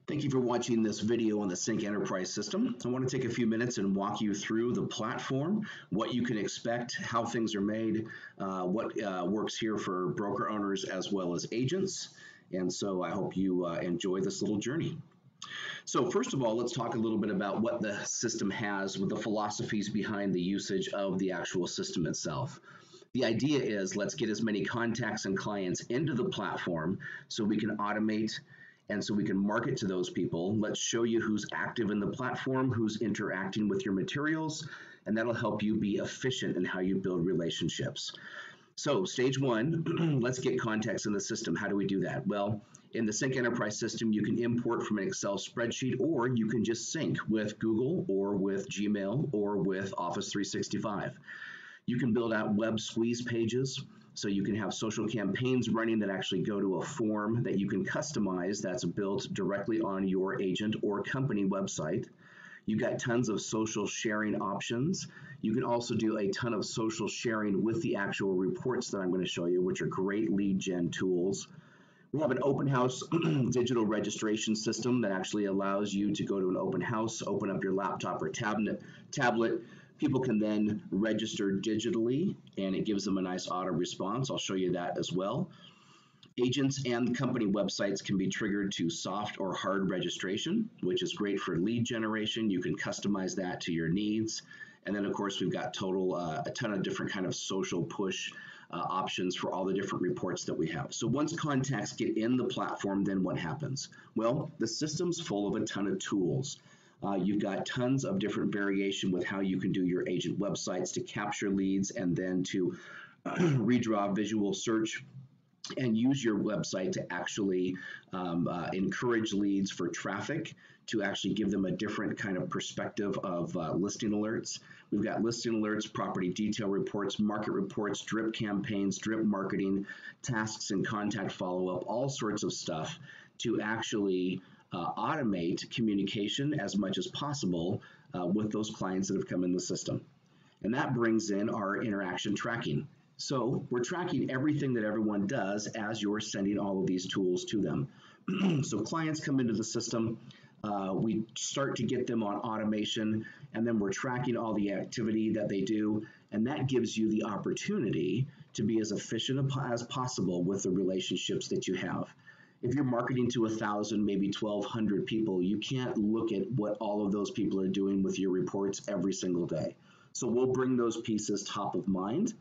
Thank you for watching this video on the CINC Enterprise System. I want to take a few minutes and walk you through the platform, what you can expect, how things are made, what works here for broker owners as well as agents. And so I hope you enjoy this little journey. So first of all, let's talk a little bit about what the system has with the philosophies behind the usage of the actual system itself. The idea is let's get as many contacts and clients into the platform so we can automate and so we can market to those people. Let's show you who's active in the platform, who's interacting with your materials, and that'll help you be efficient in how you build relationships. So stage one, let's get contacts in the system. How do we do that? Well, in the CINC Enterprise System, you can import from an Excel spreadsheet, or you can just sync with Google or with Gmail or with Office 365. You can build out web squeeze pages, so you can have social campaigns running that actually go to a form that you can customize that's built directly on your agent or company website. You've got tons of social sharing options. You can also do a ton of social sharing with the actual reports that I'm going to show you, which are great lead gen tools. We have an open house digital registration system that actually allows you to go to an open house, open up your laptop or tablet. People can then register digitally, and it gives them a nice auto response. I'll show you that as well. Agents and company websites can be triggered to soft or hard registration, which is great for lead generation. You can customize that to your needs. And then, of course, we've got a ton of different kind of social push options for all the different reports that we have. So once contacts get in the platform, then what happens? Well, the system's full of a ton of tools. You've got tons of different variation with how you can do your agent websites to capture leads and then to redraw visual search and use your website to actually encourage leads for traffic, to actually give them a different kind of perspective of listing alerts. We've got listing alerts, property detail reports, market reports, drip campaigns, drip marketing, tasks and contact follow-up, all sorts of stuff to actually automate communication as much as possible with those clients that have come in the system. And that brings in our interaction tracking. So we're tracking everything that everyone does as you're sending all of these tools to them. So clients come into the system, we start to get them on automation, and then we're tracking all the activity that they do, and that gives you the opportunity to be as efficient as possible with the relationships that you have. If you're marketing to 1,000, maybe 1,200 people, you can't look at what all of those people are doing with your reports every single day. So we'll bring those pieces top of mind.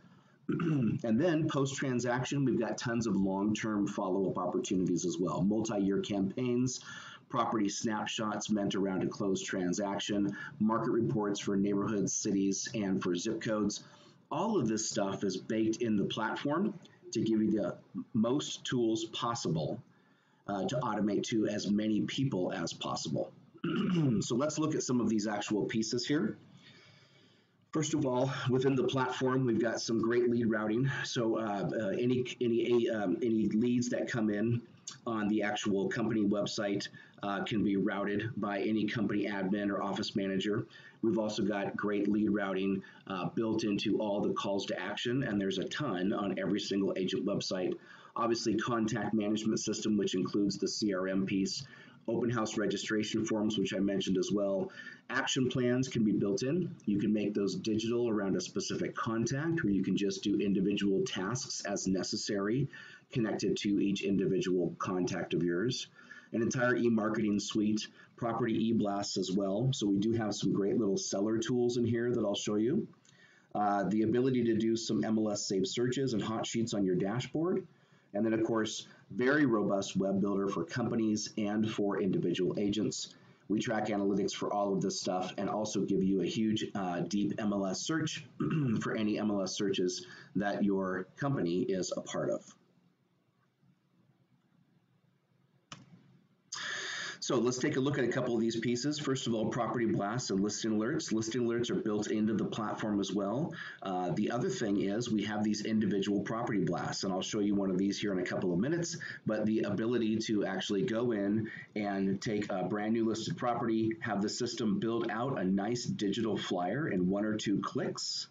And then post-transaction, we've got tons of long-term follow-up opportunities as well. Multi-year campaigns, property snapshots meant around a closed transaction, market reports for neighborhoods, cities, and for zip codes. All of this stuff is baked in the platform to give you the most tools possible to automate to as many people as possible. So let's look at some of these actual pieces here. First of all, within the platform, we've got some great lead routing. So any leads that come in on the actual company website can be routed by any company admin or office manager. We've also got great lead routing built into all the calls to action, and there's a ton on every single agent website. Obviously, contact management system, which includes the CRM piece. Open house registration forms, which I mentioned as well. Action plans can be built in. You can make those digital around a specific contact, or you can just do individual tasks as necessary, connected to each individual contact of yours. An entire e-marketing suite, property e-blasts as well. So we do have some great little seller tools in here that I'll show you. The ability to do some MLS saved searches and hot sheets on your dashboard. And then, of course, very robust web builder for companies and for individual agents. We track analytics for all of this stuff and also give you a huge, deep MLS search for any MLS searches that your company is a part of. So let's take a look at a couple of these pieces. First of all, property blasts and listing alerts. Listing alerts are built into the platform as well. The other thing is we have these individual property blasts, and I'll show you one of these here in a couple of minutes, but the ability to actually go in and take a brand new listed property, have the system build out a nice digital flyer in 1 or 2 clicks,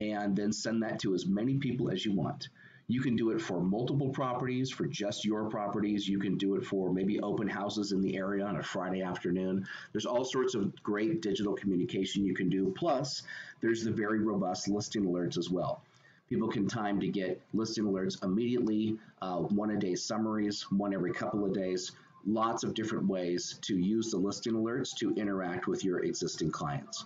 and then send that to as many people as you want. You can do it for multiple properties, for just your properties. You can do it for maybe open houses in the area on a Friday afternoon. There's all sorts of great digital communication you can do. Plus, there's the very robust listing alerts as well. People can time to get listing alerts immediately, one-a-day summaries, one every couple of days. Lots of different ways to use the listing alerts to interact with your existing clients.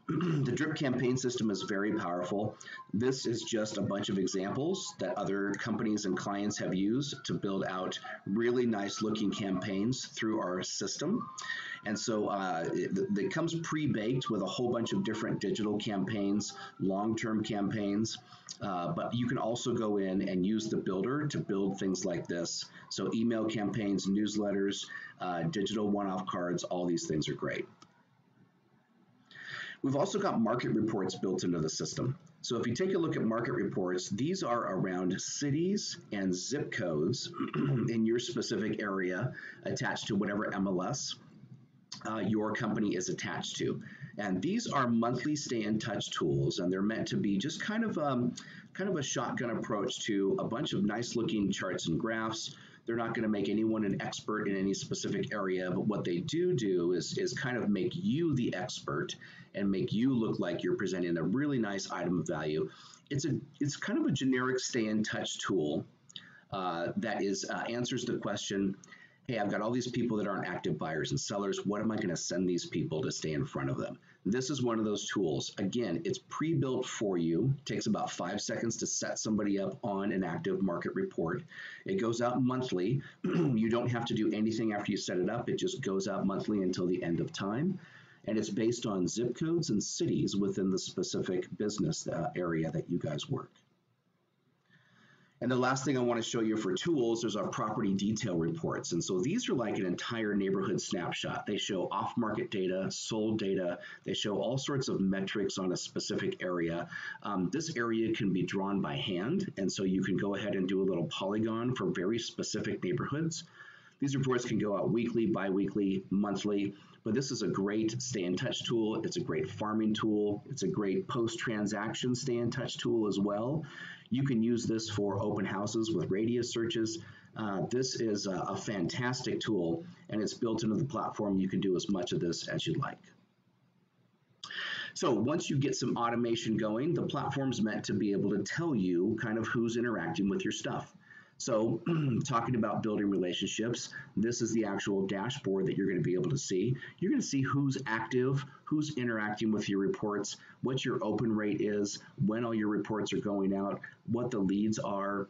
The drip campaign system is very powerful. This is just a bunch of examples that other companies and clients have used to build out really nice looking campaigns through our system. And so it comes pre-baked with a whole bunch of different digital campaigns, long-term campaigns, but you can also go in and use the builder to build things like this. So email campaigns, newsletters, digital one-off cards, all these things are great. We've also got market reports built into the system. So if you take a look at market reports, these are around cities and zip codes in your specific area attached to whatever MLS your company is attached to. And these are monthly stay in touch tools, and they're meant to be just kind of a shotgun approach to a bunch of nice looking charts and graphs. They're not going to make anyone an expert in any specific area, but what they do is kind of make you the expert and make you look like you're presenting a really nice item of value. It's kind of a generic stay in touch tool that answers the question, hey, I've got all these people that aren't active buyers and sellers. What am I going to send these people to stay in front of them? This is one of those tools. Again, it's pre-built for you. It takes about 5 seconds to set somebody up on an active market report. It goes out monthly. You don't have to do anything after you set it up. It just goes out monthly until the end of time. And it's based on zip codes and cities within the specific business area that you guys work. And the last thing I want to show you for tools is our property detail reports. And so these are like an entire neighborhood snapshot. They show off-market data, sold data. They show all sorts of metrics on a specific area. This area can be drawn by hand. And so you can go ahead and do a little polygon for very specific neighborhoods. These reports can go out weekly, bi-weekly, monthly. But this is a great stay-in-touch tool. It's a great farming tool. It's a great post-transaction stay-in-touch tool as well. You can use this for open houses with radius searches. This is a fantastic tool, and it's built into the platform. You can do as much of this as you'd like. So once you get some automation going, the platform's meant to be able to tell you kind of who's interacting with your stuff. So talking about building relationships, this is the actual dashboard that you're going to be able to see. You're going to see who's active, who's interacting with your reports, what your open rate is, when all your reports are going out, what the leads are.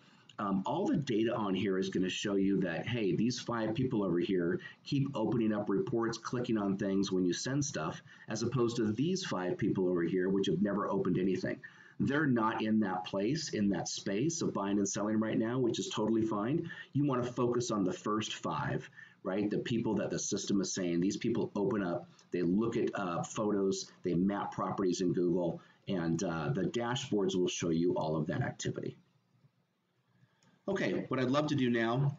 All the data on here is going to show you that, hey, these 5 people over here keep opening up reports, clicking on things when you send stuff, as opposed to these 5 people over here, which have never opened anything. They're not in that place, in that space of buying and selling right now, which is totally fine. You want to focus on the first 5, right? The people that the system is saying, these people open up, they look at photos, they map properties in Google, and the dashboards will show you all of that activity. Okay, what I'd love to do now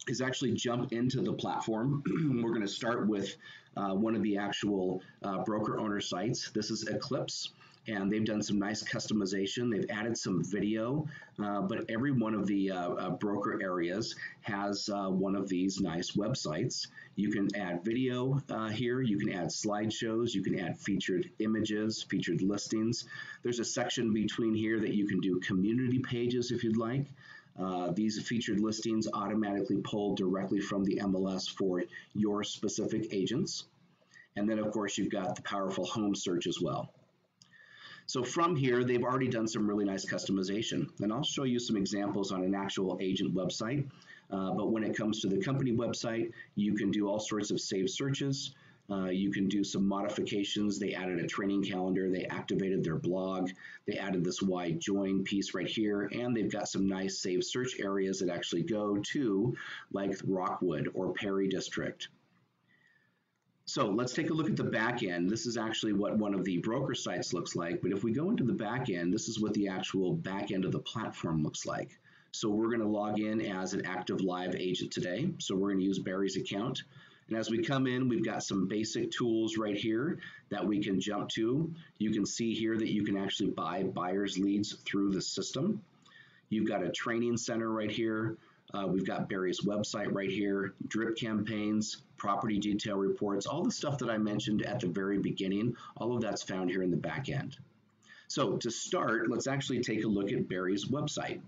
is actually jump into the platform. We're going to start with one of the actual broker owner sites. This is Eclipse, and they've done some nice customization. They've added some video, but every one of the broker areas has one of these nice websites. You can add video here, you can add slideshows, you can add featured images, featured listings. There's a section between here that you can do community pages if you'd like. These featured listings automatically pull directly from the MLS for your specific agents. And then of course you've got the powerful home search as well. So from here, they've already done some really nice customization. And I'll show you some examples on an actual agent website. But when it comes to the company website, you can do all sorts of saved searches. You can do some modifications. They added a training calendar. They activated their blog. They added this wide join piece right here. And they've got some nice saved search areas that actually go to like Rockwood or Perry District. So let's take a look at the back end. This is actually what one of the broker sites looks like. But if we go into the back end, this is what the actual back end of the platform looks like. So we're going to log in as an active live agent today. So we're going to use Barry's account. And as we come in, we've got some basic tools right here that we can jump to. You can see here that you can actually buy buyers leads through the system. You've got a training center right here. We've got Barry's website right here, drip campaigns, property detail reports, all the stuff that I mentioned at the very beginning, all of that's found here in the back end. So to start, let's actually take a look at Barry's website.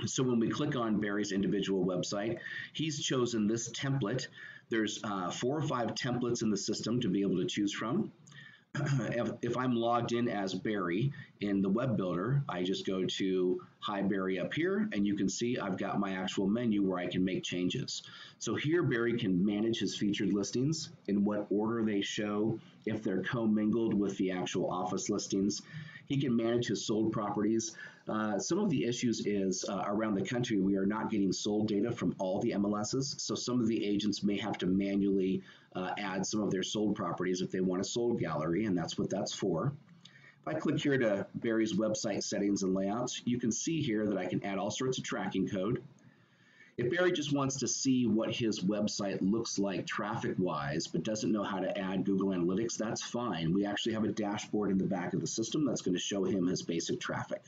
So when we click on Barry's individual website, he's chosen this template. There's 4 or 5 templates in the system to be able to choose from. If I'm logged in as Barry in the web builder, I just go to Hi Barry up here, and you can see I've got my actual menu where I can make changes. So here Barry can manage his featured listings, in what order they show, if they're commingled with the actual office listings. He can manage his sold properties. Some of the issues is around the country, we are not getting sold data from all the MLSs, so some of the agents may have to manually add some of their sold properties if they want a sold gallery, and that's what that's for. If I click here to Barry's website settings and layouts, you can see here that I can add all sorts of tracking code. If Barry just wants to see what his website looks like traffic-wise, but doesn't know how to add Google Analytics, that's fine. We actually have a dashboard in the back of the system that's going to show him his basic traffic.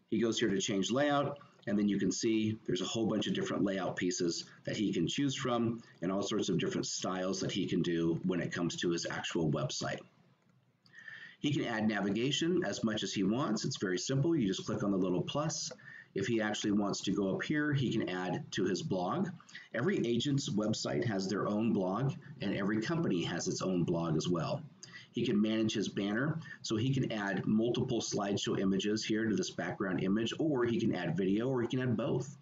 He goes here to change layout, and then you can see there's a whole bunch of different layout pieces that he can choose from and all sorts of different styles that he can do when it comes to his actual website. He can add navigation as much as he wants. It's very simple. You just click on the little plus. If he actually wants to go up here, he can add to his blog. Every agent's website has their own blog, and every company has its own blog as well. He can manage his banner, so he can add multiple slideshow images here to this background image, or he can add video, or he can add both.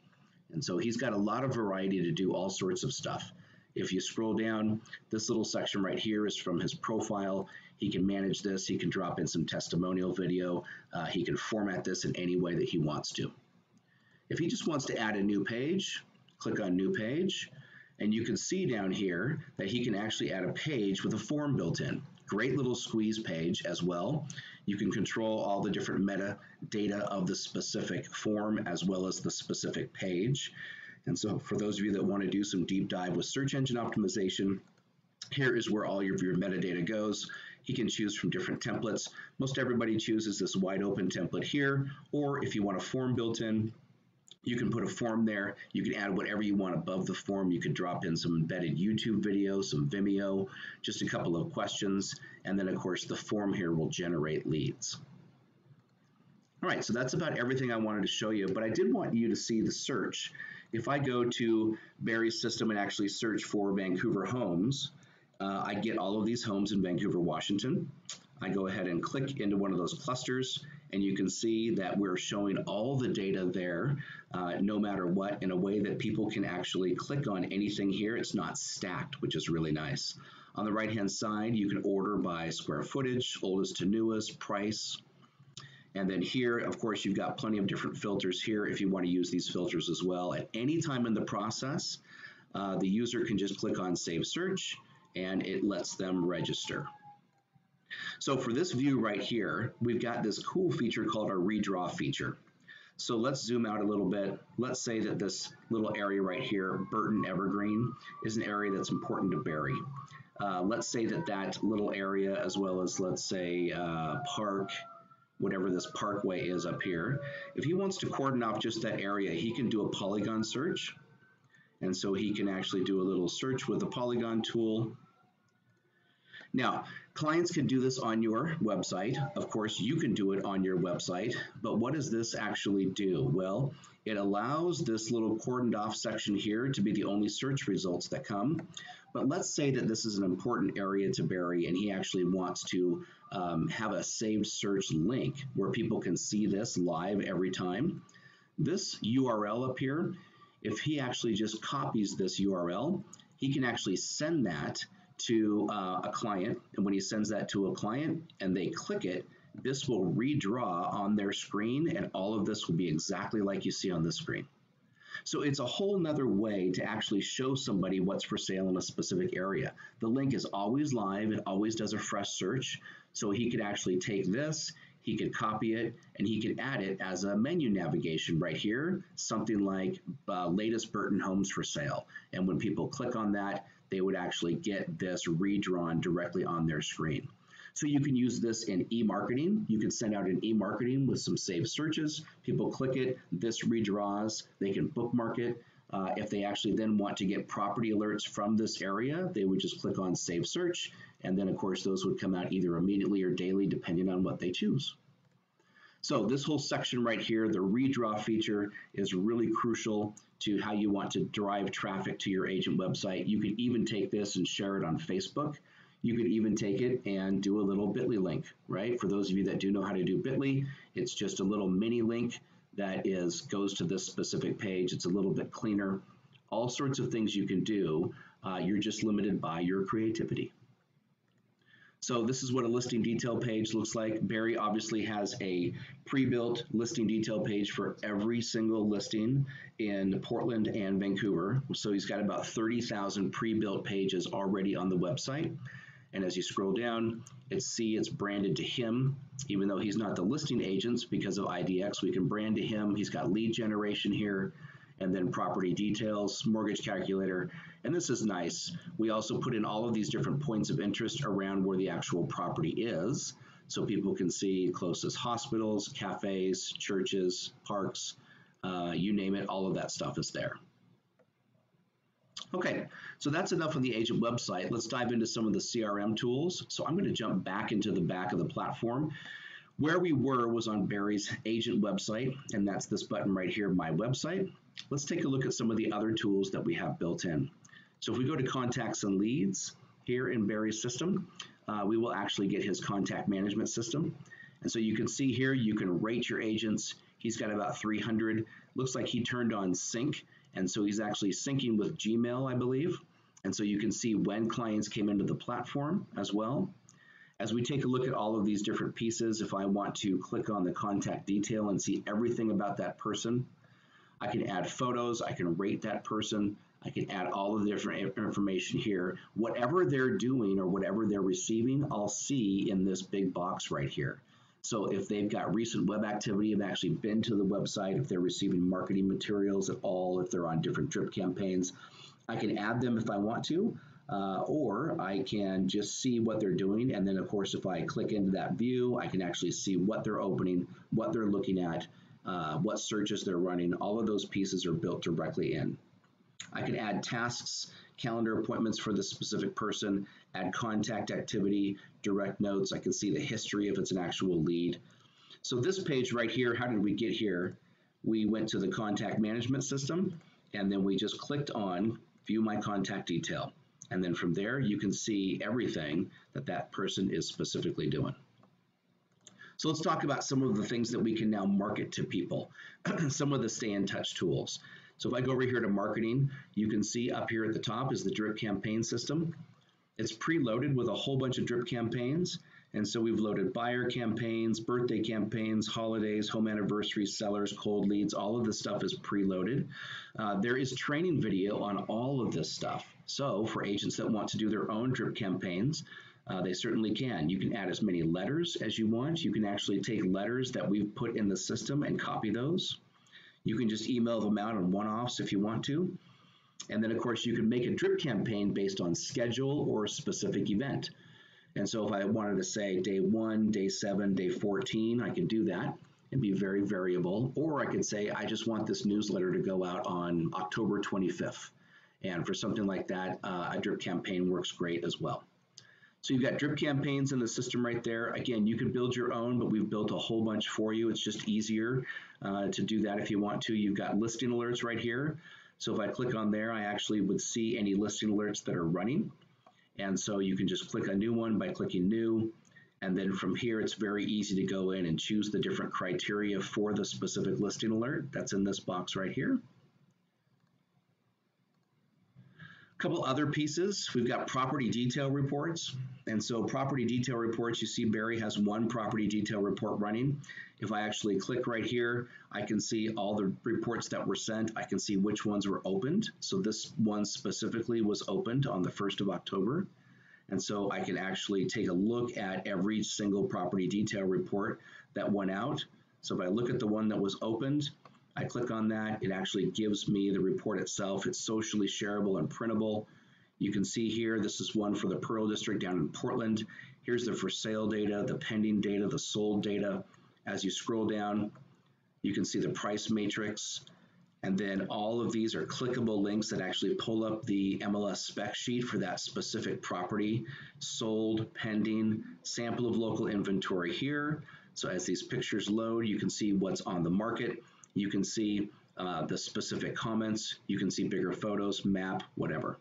And so he's got a lot of variety to do all sorts of stuff. If you scroll down, this little section right here is from his profile. He can manage this. He can drop in some testimonial video. He can format this in any way that he wants to. If he just wants to add a new page, click on New Page, and you can see down here that he can actually add a page with a form built in. Great little squeeze page as well. You can control all the different metadata of the specific form as well as the specific page. And so for those of you that want to do some deep dive with search engine optimization, here is where all of your metadata goes. He can choose from different templates. Most everybody chooses this wide open template here, or if you want a form built in, you can put a form there. You can add whatever you want above the form. You could drop in some embedded YouTube video, some Vimeo, just a couple of questions, and then of course the form here will generate leads. All right, so that's about everything I wanted to show you, but I did want you to see the search. If I go to Barry's system and actually search for Vancouver homes, I get all of these homes in Vancouver, Washington. I go ahead and click into one of those clusters, and you can see that we're showing all the data there, no matter what, in a way that people can actually click on anything here. It's not stacked, which is really nice. On the right-hand side, you can order by square footage, oldest to newest, price. And then here, of course, you've got plenty of different filters here if you want to use these filters as well. At any time in the process, the user can just click on Save Search, and it lets them register. So for this view right here, we've got this cool feature called our redraw feature. So let's zoom out a little bit. Let's say that this little area right here, Burton Evergreen, is an area that's important to Barry. Let's say that that little area, as well as let's say Park, whatever this parkway is up here, if he wants to cordon off just that area, he can do a polygon search. And so he can actually do a little search with the polygon tool. Now, clients can do this on your website. Of course, you can do it on your website, but what does this actually do? Well, it allows this little cordoned off section here to be the only search results that come. But let's say that this is an important area to Barry and he actually wants to have a saved search link where people can see this live every time. This URL up here, if he actually just copies this URL, he can actually send that to a client, and when he sends that to a client and they click it, this will redraw on their screen, and all of this will be exactly like you see on this screen. So it's a whole nother way to actually show somebody what's for sale in a specific area. The link is always live, it always does a fresh search, so he could actually take this, he could copy it, and he could add it as a menu navigation right here, something like latest Burton homes for sale. And when people click on that, they would actually get this redrawn directly on their screen. So you can use this in e-marketing. You can send out an e-marketing with some saved searches. People click it, this redraws, they can bookmark it. If they actually then want to get property alerts from this area, they would just click on Save Search, and then of course those would come out either immediately or daily depending on what they choose. So this whole section right here, the redraw feature, is really crucial to how you want to drive traffic to your agent website. You could even take this and share it on Facebook. You could even take it and do a little bit.ly link, right? For those of you that do know how to do bit.ly, it's just a little mini link that goes to this specific page. It's a little bit cleaner. All sorts of things you can do. You're just limited by your creativity. So this is what a listing detail page looks like. Barry obviously has a pre-built listing detail page for every single listing in Portland and Vancouver. So he's got about 30,000 pre-built pages already on the website. And as you scroll down, it's branded to him, even though he's not the listing agents because of IDX, we can brand to him. He's got lead generation here, and then property details, mortgage calculator, and this is nice. We also put in all of these different points of interest around where the actual property is, so people can see closest hospitals, cafes, churches, parks, you name it, all of that stuff is there. Okay, so that's enough on the agent website. Let's dive into some of the CRM tools. So I'm going to jump back into the back of the platform. Where we were was on Barry's agent website, and that's this button right here, My Website. Let's take a look at some of the other tools that we have built in. So if we go to Contacts and Leads here in Barry's system, we will actually get his contact management system. And so you can see here, you can rate your agents. He's got about 300. Looks like he turned on CINC. And so he's actually syncing with Gmail, I believe. And so you can see when clients came into the platform as well. As we take a look at all of these different pieces, if I want to click on the contact detail and see everything about that person, I can add photos, I can rate that person, I can add all of the different information here. Whatever they're doing or whatever they're receiving, I'll see in this big box right here. So if they've got recent web activity, have actually been to the website, if they're receiving marketing materials at all, if they're on different drip campaigns, I can add them if I want to, or I can just see what they're doing. And then of course, if I click into that view, I can actually see what they're opening, what they're looking at, what searches they're running. All of those pieces are built directly in. I can add tasks, calendar appointments for the specific person, add contact activity, direct notes. I can see the history if it's an actual lead. So this page right here, how did we get here? We went to the contact management system, and then we just clicked on View My Contact Detail. And then from there, you can see everything that that person is specifically doing. So let's talk about some of the things that we can now market to people, some of the stay in touch tools. So if I go over here to marketing, you can see up here at the top is the drip campaign system. It's preloaded with a whole bunch of drip campaigns. And so we've loaded buyer campaigns, birthday campaigns, holidays, home anniversaries, sellers, cold leads, all of this stuff is preloaded. There is training video on all of this stuff. So for agents that want to do their own drip campaigns, they certainly can. You can add as many letters as you want. You can actually take letters that we've put in the system and copy those. You can just email them out on one-offs if you want to. And then of course you can make a drip campaign based on schedule or a specific event. And so if I wanted to say day 1, day 7, day 14, I can do that and be very variable. Or I could say, I just want this newsletter to go out on October 25th. And for something like that, a drip campaign works great as well. So you've got drip campaigns in the system right there. Again, you can build your own, but we've built a whole bunch for you. It's just easier to do that if you want to. You've got listing alerts right here. So if I click on there, I actually would see any listing alerts that are running. And so you can just click a new one by clicking new. And then from here, it's very easy to go in and choose the different criteria for the specific listing alert. That's in this box right here. A couple other pieces. We've got property detail reports. And so property detail reports, you see Barry has one property detail report running. If I actually click right here, I can see all the reports that were sent. I can see which ones were opened. So this one specifically was opened on the 1st of October. And so I can actually take a look at every single property detail report that went out. So if I look at the one that was opened, I click on that, it actually gives me the report itself. It's socially shareable and printable. You can see here, this is one for the Pearl District down in Portland. Here's the for sale data, the pending data, the sold data. As you scroll down, you can see the price matrix. And then all of these are clickable links that actually pull up the MLS spec sheet for that specific property, sold, pending, sample of local inventory here. So as these pictures load, you can see what's on the market. You can see the specific comments. You can see bigger photos, map, whatever.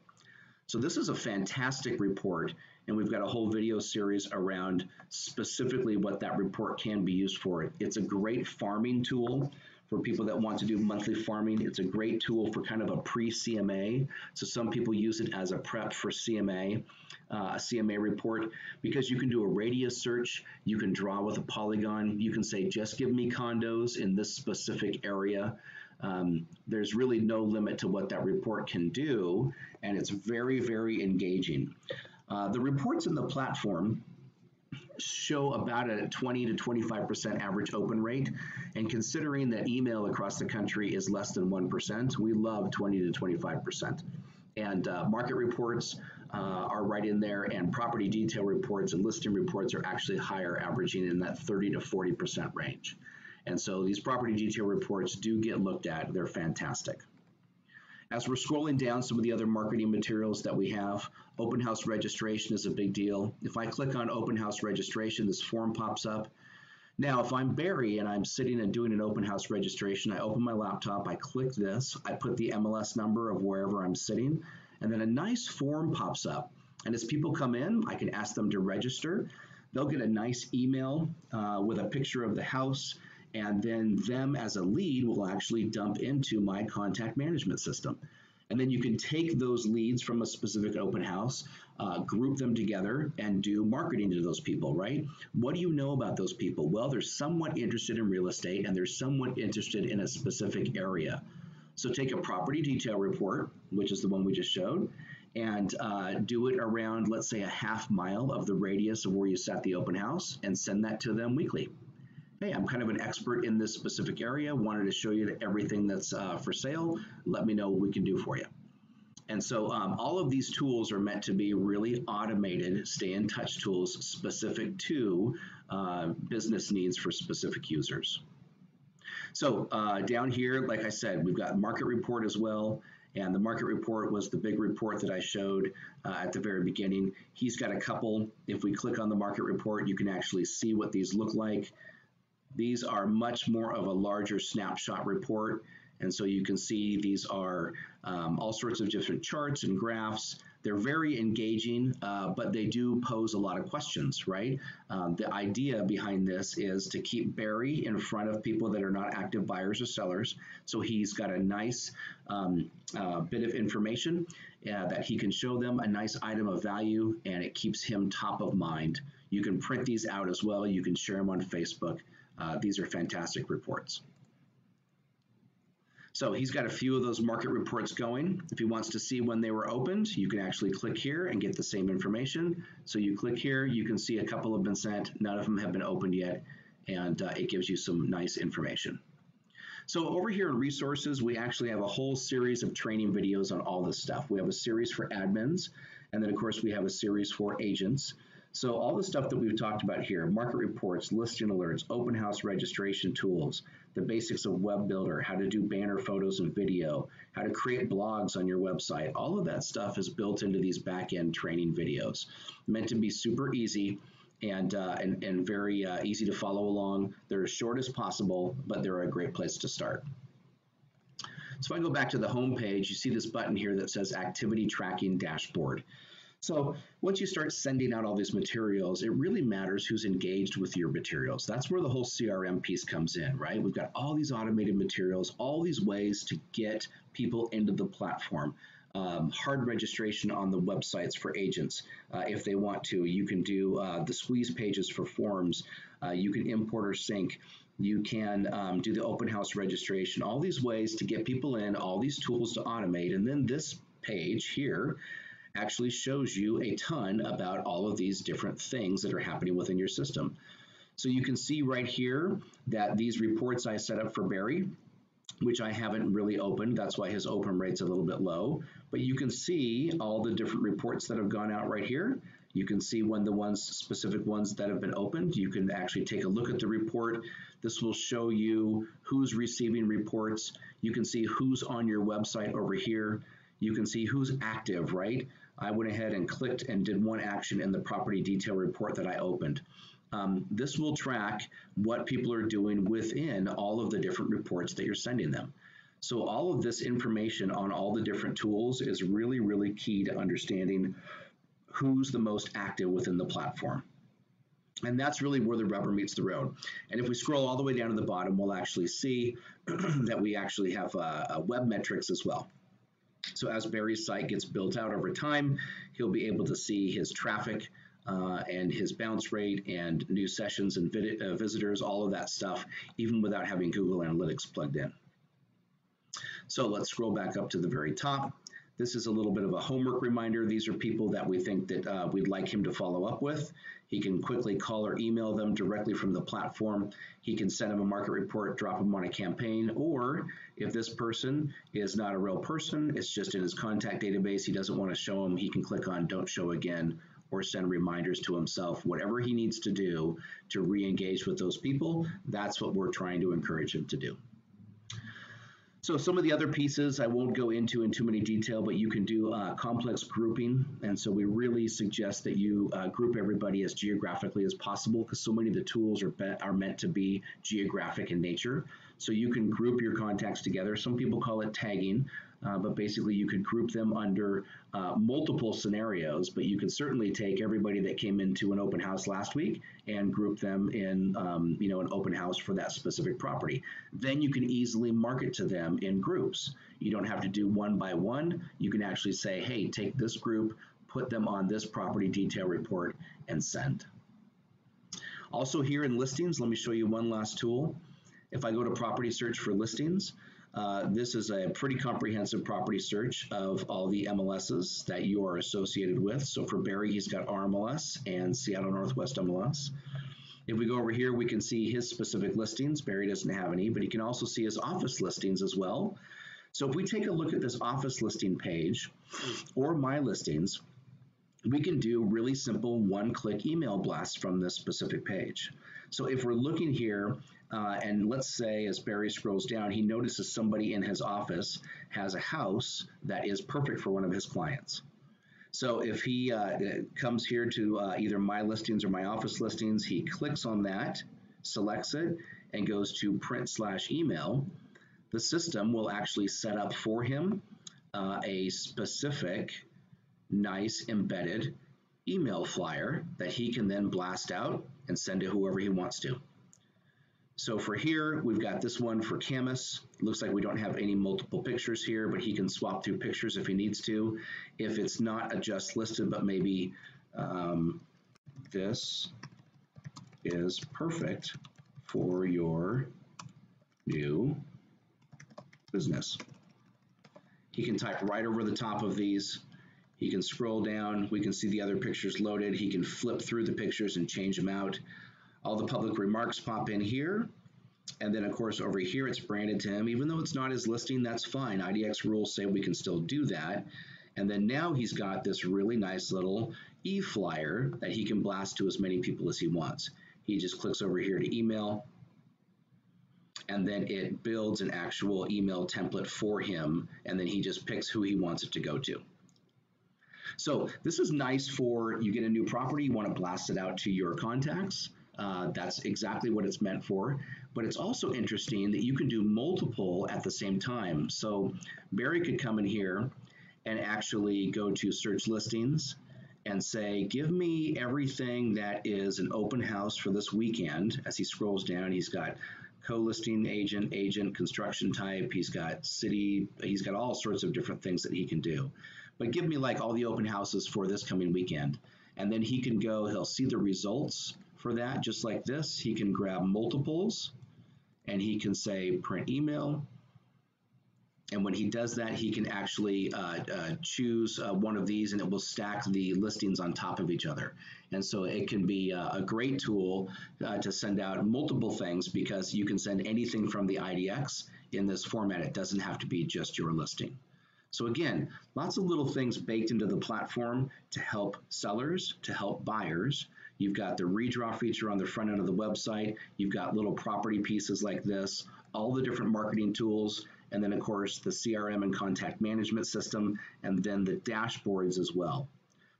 So this is a fantastic report, and we've got a whole video series around specifically what that report can be used for. It's a great farming tool for people that want to do monthly farming. It's a great tool for kind of a pre-CMA. So some people use it as a prep for CMA, a CMA report, because you can do a radius search, you can draw with a polygon, you can say, just give me condos in this specific area. There's really no limit to what that report can do, and it's very, very engaging. The reports in the platform show about a 20 to 25% average open rate, and considering that email across the country is less than 1%, we love 20 to 25%. And market reports are right in there, and property detail reports and listing reports are actually higher, averaging in that 30 to 40% range. And so these property detail reports do get looked at. They're fantastic. As we're scrolling down some of the other marketing materials that we have, open house registration is a big deal. If I click on open house registration, this form pops up. Now, if I'm Barry and I'm sitting and doing an open house registration, I open my laptop, I click this, I put the MLS number of wherever I'm sitting, and then a nice form pops up. And as people come in, I can ask them to register. They'll get a nice email with a picture of the house, and then them as a lead will actually dump into my contact management system. And then you can take those leads from a specific open house, group them together, and do marketing to those people, right? What do you know about those people? Well, they're somewhat interested in real estate, and they're somewhat interested in a specific area. So take a property detail report, which is the one we just showed, and do it around, let's say, a half mile of the radius of where you sat the open house, and send that to them weekly. Hey, I'm kind of an expert in this specific area, wanted to show you everything that's for sale. Let me know what we can do for you. And so all of these tools are meant to be really automated, stay in touch tools specific to business needs for specific users. So down here, like I said, we've got market report as well. And the market report was the big report that I showed at the very beginning. He's got a couple. If we click on the market report, you can actually see what these look like. These are much more of a larger snapshot report. And so you can see these are all sorts of different charts and graphs. They're very engaging, but they do pose a lot of questions, right? The idea behind this is to keep Barry in front of people that are not active buyers or sellers. So he's got a nice bit of information that he can show them, a nice item of value, and it keeps him top of mind. You can print these out as well. You can share them on Facebook. These are fantastic reports. So he's got a few of those market reports going. If he wants to see when they were opened, you can actually click here and get the same information. So you click here, you can see a couple have been sent, none of them have been opened yet, and it gives you some nice information. So over here in resources, we actually have a whole series of training videos on all this stuff. We have a series for admins, and then of course we have a series for agents. So all the stuff that we've talked about here, market reports, listing alerts, open house registration tools, the basics of web builder, how to do banner photos and video, how to create blogs on your website, all of that stuff is built into these back-end training videos, meant to be super easy and very easy to follow along. They're as short as possible, but they're a great place to start. So if I go back to the home page, you see this button here that says Activity Tracking Dashboard. So once you start sending out all these materials, it really matters who's engaged with your materials. That's where the whole CRM piece comes in, right? We've got all these automated materials, all these ways to get people into the platform. Hard registration on the websites for agents. If they want to, you can do the squeeze pages for forms. You can import or sync. You can do the open house registration, all these ways to get people in, all these tools to automate. And then this page here actually shows you a ton about all of these different things that are happening within your system. So you can see right here that these reports I set up for Barry, which I haven't really opened. That's why his open rate's a little bit low. But you can see all the different reports that have gone out right here. You can see when the specific ones that have been opened. You can actually take a look at the report. This will show you who's receiving reports. You can see who's on your website over here. You can see who's active, right? I went ahead and clicked and did one action in the property detail report that I opened. This will track what people are doing within all of the different reports that you're sending them. So all of this information on all the different tools is really, really key to understanding who's the most active within the platform. And that's really where the rubber meets the road. And if we scroll all the way down to the bottom, we'll actually see that we actually have web metrics as well. So as Barry's site gets built out over time, he'll be able to see his traffic and his bounce rate and new sessions and visitors, all of that stuff, even without having Google Analytics plugged in. So let's scroll back up to the very top. This is a little bit of a homework reminder. These are people that we think that we'd like him to follow up with. He can quickly call or email them directly from the platform. He can send them a market report, drop them on a campaign, or if this person is not a real person, it's just in his contact database, he doesn't want to show them, he can click on Don't Show Again or send reminders to himself. Whatever he needs to do to re-engage with those people, that's what we're trying to encourage him to do. So some of the other pieces I won't go into in too many detail, but you can do complex grouping. And so we really suggest that you group everybody as geographically as possible, because so many of the tools are meant to be geographic in nature. So you can group your contacts together. Some people call it tagging, but basically you could group them under multiple scenarios, but you can certainly take everybody that came into an open house last week and group them in an open house for that specific property. Then you can easily market to them in groups. You don't have to do one by one. You can actually say, hey, take this group, put them on this property detail report, and send. Also here in listings, let me show you one last tool. If I go to property search for listings, this is a pretty comprehensive property search of all the MLSs that you are associated with. So for Barry, he's got RMLS and Seattle Northwest MLS. If we go over here, we can see his specific listings. Barry doesn't have any, but he can also see his office listings as well. So if we take a look at this office listing page or my listings, we can do really simple one-click email blasts from this specific page. So if we're looking here, and let's say as Barry scrolls down, he notices somebody in his office has a house that is perfect for one of his clients. So if he comes here to either my listings or my office listings, he clicks on that, selects it, and goes to print/email. The system will actually set up for him a specific, nice embedded email flyer that he can then blast out and send to whoever he wants to. So for here, we've got this one for Camus. It looks like we don't have any multiple pictures here, but he can swap through pictures if he needs to. If it's not a just listed, but maybe this is perfect for your new business. He can type right over the top of these. He can scroll down. We can see the other pictures loaded. He can flip through the pictures and change them out. All the public remarks pop in here. And then, of course, over here, it's branded to him. Even though it's not his listing, that's fine. IDX rules say we can still do that. And then now he's got this really nice little e-flyer that he can blast to as many people as he wants. He just clicks over here to email, and then it builds an actual email template for him, and then he just picks who he wants it to go to. So this is nice for you get a new property, you want to blast it out to your contacts. That's exactly what it's meant for. But it's also interesting that you can do multiple at the same time. So Barry could come in here and actually go to search listings and say, give me everything that is an open house for this weekend. As he scrolls down, he's got co-listing agent, construction type, he's got city, he's got all sorts of different things that he can do. But give me like all the open houses for this coming weekend. And then he can go, he'll see the results for that, just like this. He can grab multiples and he can say print email. And when he does that, he can actually choose one of these and it will stack the listings on top of each other. And so it can be a great tool to send out multiple things because you can send anything from the IDX in this format. It doesn't have to be just your listing. So again, lots of little things baked into the platform to help sellers, to help buyers. You've got the redraw feature on the front end of the website. You've got little property pieces like this, all the different marketing tools, and then of course the CRM and contact management system, and then the dashboards as well.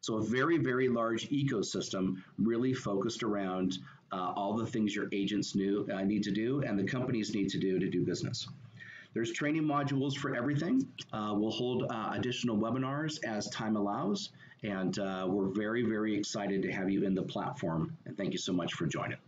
So a very, very large ecosystem really focused around all the things your agents need to do and the companies need to do business. There's training modules for everything. We'll hold additional webinars as time allows, and we're very, very excited to have you in the platform. And thank you so much for joining.